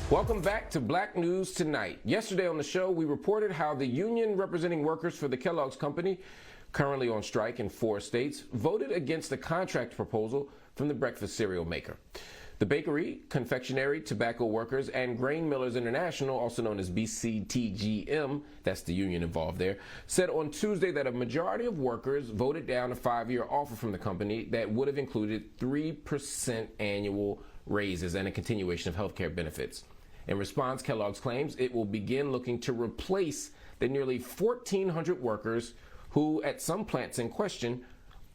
Welcome back to Black News Tonight. Yesterday on the show, we reported how the union representing workers for the Kellogg's company, currently on strike in 4 states, voted against a contract proposal from the breakfast cereal maker. The bakery, confectionery, tobacco workers, and Grain Millers International, also known as BCTGM, that's the union involved there, said on Tuesday that a majority of workers voted down a 5-year offer from the company that would have included 3% annual raises and a continuation of health care benefits. In response, Kellogg's claims it will begin looking to replace the nearly 1,400 workers who, at some plants in question,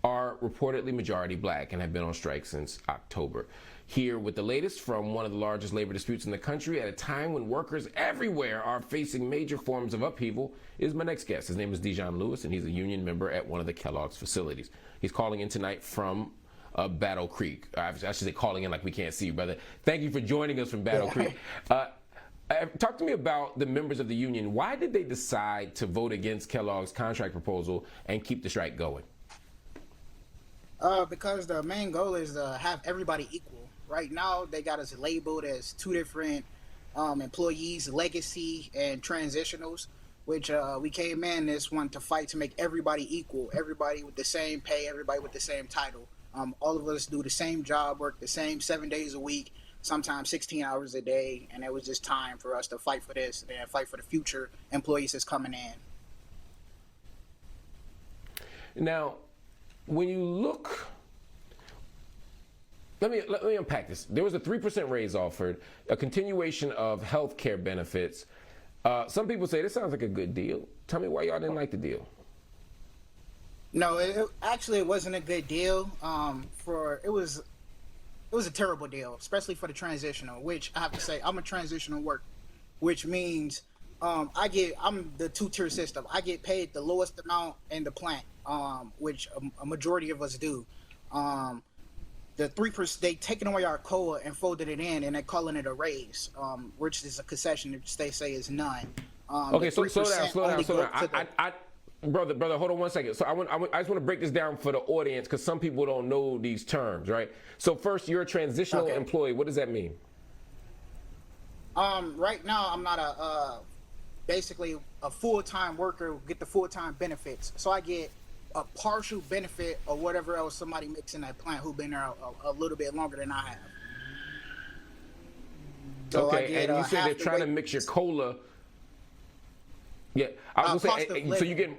are reportedly majority black and have been on strike since October. Here with the latest from one of the largest labor disputes in the country at a time when workers everywhere are facing major forms of upheaval is my next guest. His name is Dijon Lucius, and he's a union member at one of the Kellogg's facilities. He's calling in tonight from Battle Creek. I should say calling in like we can't see you, brother. Thank you for joining us from Battle Creek. Talk to me about the members of the union. Why did they decide to vote against Kellogg's contract proposal and keep the strike going? Because the main goal is to have everybody equal. Right now, they got us labeled as 2 different employees, legacy and transitionals, which we came in this one to fight to make everybody equal, everybody with the same pay, everybody with the same title. All of us do the same job, work the same 7 days a week, sometimes 16 hours a day, and it was just time for us to fight for this and fight for the future employees that's coming in. Now, when you look, let me unpack this. There was a 3% raise offered, a continuation of health care benefits. Some people say this sounds like a good deal. Tell me why y'all didn't like the deal. No, it wasn't a good deal. It was a terrible deal, especially for the transitional. Which I have to say, I'm a transitional worker, which means I'm the 2-tier system. I get paid the lowest amount in the plant, which a majority of us do. The 3%, they taken away our COLA and folded it in, and they're calling it a raise, which is a concession that they say is none. Okay, so slow down. Brother, hold on 1 second. So I just want to break this down for the audience because some people don't know these terms, right? So first, you're a transitional employee. What does that mean? Right now, I'm not basically a full-time worker, get the full-time benefits. So I get a partial benefit or whatever else somebody makes in that plant who's been there a little bit longer than I have. So and you said they're trying to mix your COLA. Yeah, I was gonna say. So you get.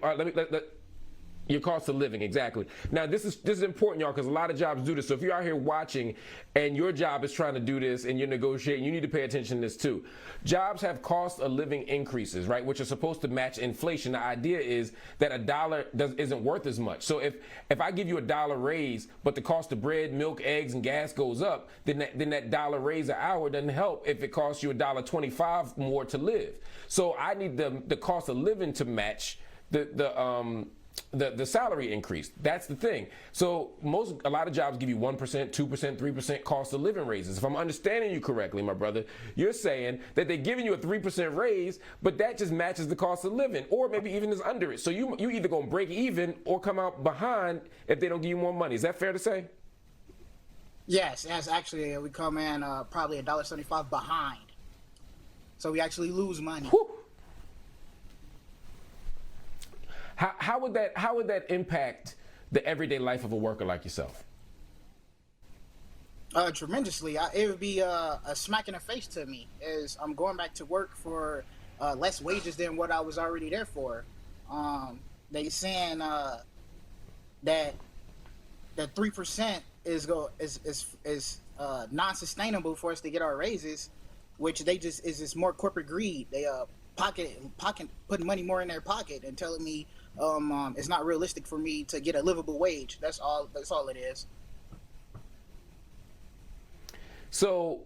Your cost of living, exactly. Now, this is important, y'all, because a lot of jobs do this. So if you're out here watching and your job is trying to do this and you're negotiating, you need to pay attention to this too. Jobs have cost of living increases, right, which are supposed to match inflation. The idea is that $1 isn't worth as much. So if I give you $1 raise, but the cost of bread, milk, eggs, and gas goes up, then that $1 raise an hour doesn't help if it costs you $1.25 more to live. So I need the cost of living to match the salary increase. That's the thing. So a lot of jobs give you 1%, 2%, 3% cost of living raises. If I'm understanding you correctly, my brother, you're saying that they're giving you a 3% raise, but that just matches the cost of living, or maybe even is under it. So you either gonna break even or come out behind if they don't give you more money. Is that fair to say? Yes, actually we come in probably $1.75 behind. So we actually lose money. Whew. How would that impact the everyday life of a worker like yourself? Tremendously. It would be a smack in the face to me, as I'm going back to work for less wages than what I was already there for. They saying that the 3% is non-sustainable for us to get our raises, which is just more corporate greed. They pocket putting money more in their pocket and telling me it's not realistic for me to get a livable wage. That's all it is. So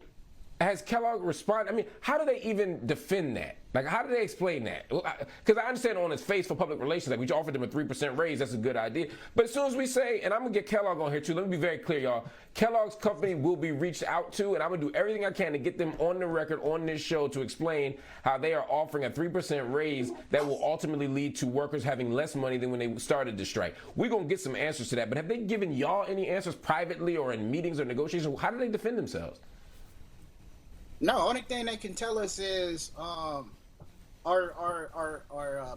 has Kellogg responded? I mean, how do they even defend that? Like, how do they explain that? Because I understand on its face for public relations, like we offered them a 3% raise, that's a good idea. But as soon as we say, and I'm going to get Kellogg on here too, let me be very clear, y'all. Kellogg's company will be reached out to, and I'm going to do everything I can to get them on the record on this show to explain how they are offering a 3% raise that will ultimately lead to workers having less money than when they started the strike. We're going to get some answers to that. But have they given y'all any answers privately or in meetings or negotiations? How do they defend themselves? No, only thing they can tell us is our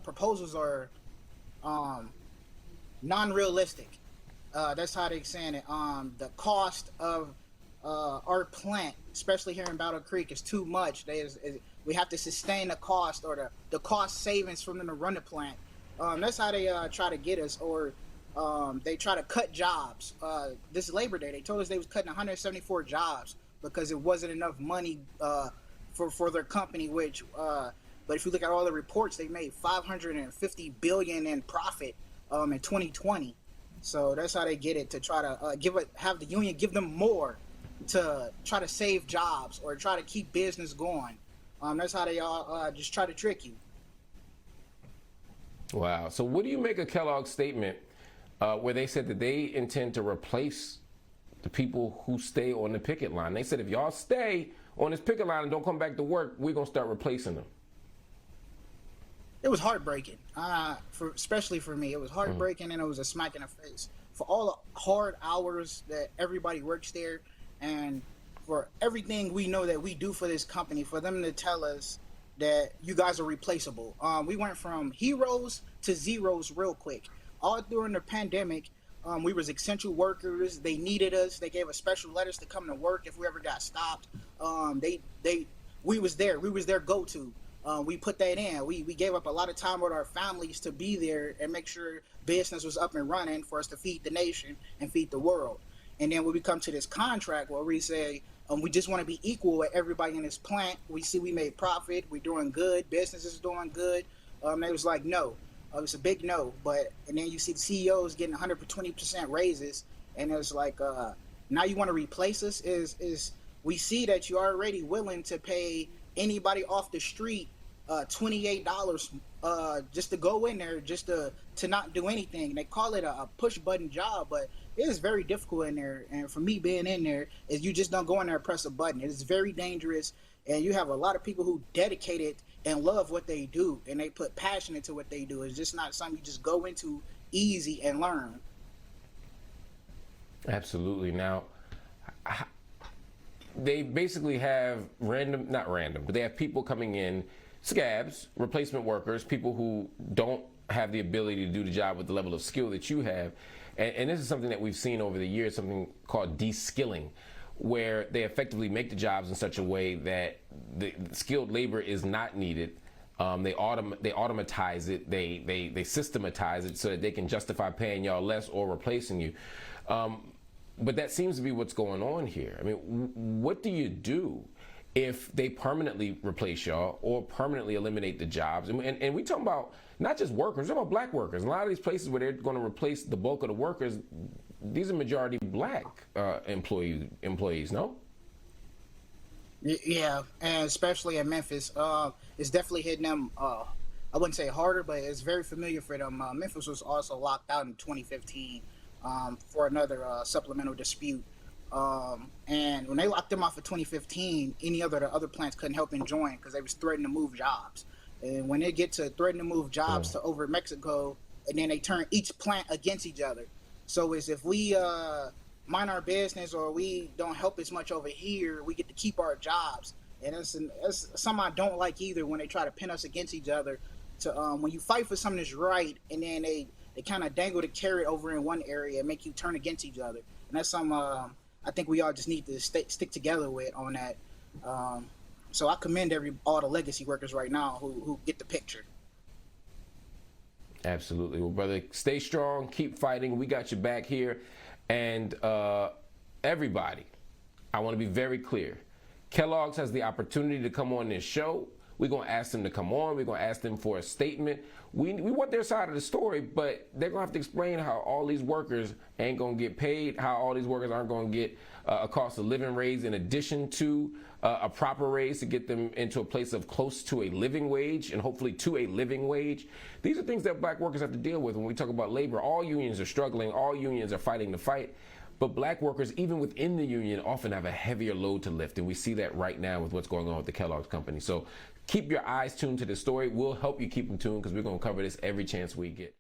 proposals are um, non-realistic. That's how they're saying it. The cost of our plant, especially here in Battle Creek, is too much. We have to sustain the cost or the cost savings from them to run the plant. That's how they try to get us, or they try to cut jobs. This Labor Day, they told us they was cutting 174 jobs because it wasn't enough money for their company. But if you look at all the reports, they made 550 billion in profit in 2020. So that's how they get it, to try to have the union give them more to try to save jobs or try to keep business going. That's how they all just try to trick you. Wow. So what do you make of Kellogg's statement where they said that they intend to replace the people who stay on the picket line? They said if y'all stay on this picket line and don't come back to work, we're going to start replacing them. It was heartbreaking, especially for me. It was heartbreaking, and it was a smack in the face for all the hard hours that everybody works there, and for everything we know that we do for this company. For them to tell us that you guys are replaceable, we went from heroes to zeros real quick. All during the pandemic, we was essential workers. They needed us. They gave us special letters to come to work if we ever got stopped. We was there. We was their go-to. We put that in. We gave up a lot of time with our families to be there and make sure business was up and running for us to feed the nation and feed the world. And then when we come to this contract where we say we just want to be equal with everybody in this plant, we see we made profit, we're doing good, business is doing good. They was like, no. It's a big no. And then you see the CEOs getting 120% raises, and it's like, now you want to replace us? Is we see that you're already willing to pay anybody off the street $28 just to go in there, just to not do anything. They call it a push button job, but it is very difficult in there. And for me being in there, is you just don't go in there and press a button. It is very dangerous, and you have a lot of people who dedicated and love what they do, and they put passion into what they do. It's just not something you just go into easy and learn. Absolutely. Now, they basically have not random, but they have people coming in, scabs, replacement workers, people who don't have the ability to do the job with the level of skill that you have. And this is something that we've seen over the years, something called de-skilling, where they effectively make the jobs in such a way that the skilled labor is not needed. They automatize it, they systematize it so that they can justify paying y'all less or replacing you. But that seems to be what's going on here. I mean, what do you do if they permanently replace y'all or permanently eliminate the jobs? And we talking about not just workers, we're talking about black workers. A lot of these places where they're going to replace the bulk of the workers, these are majority black employees, no? Yeah, and especially in Memphis, it's definitely hitting them. I wouldn't say harder, but it's very familiar for them. Memphis was also locked out in 2015 for another supplemental dispute. And when they locked them off in 2015, the other plants couldn't help and join because they was threatening to move jobs. And when they get to threatening to move jobs to over Mexico, and then they turn each plant against each other. So it's if we mind our business or we don't help as much over here, we get to keep our jobs. And that's something I don't like either, when they try to pin us against each other. To when you fight for something that's right, and then they kind of dangle the carrot over in one area and make you turn against each other. And that's something I think we all just need to stick together with on that. So I commend all the legacy workers right now who get the picture. Absolutely. Well, brother, stay strong, keep fighting. We got your back here. And everybody, I want to be very clear. Kellogg's has the opportunity to come on this show. We're going to ask them to come on. We're going to ask them for a statement. We want their side of the story, but they're going to have to explain how all these workers ain't going to get paid, how all these workers aren't going to get a cost of living raise in addition to a proper raise to get them into a place of close to a living wage and hopefully to a living wage. These are things that black workers have to deal with when we talk about labor. All unions are struggling. All unions are fighting the fight. But black workers, even within the union, often have a heavier load to lift. And we see that right now with what's going on with the Kellogg's company. So keep your eyes tuned to this story. We'll help you keep them tuned because we're going to cover this every chance we get.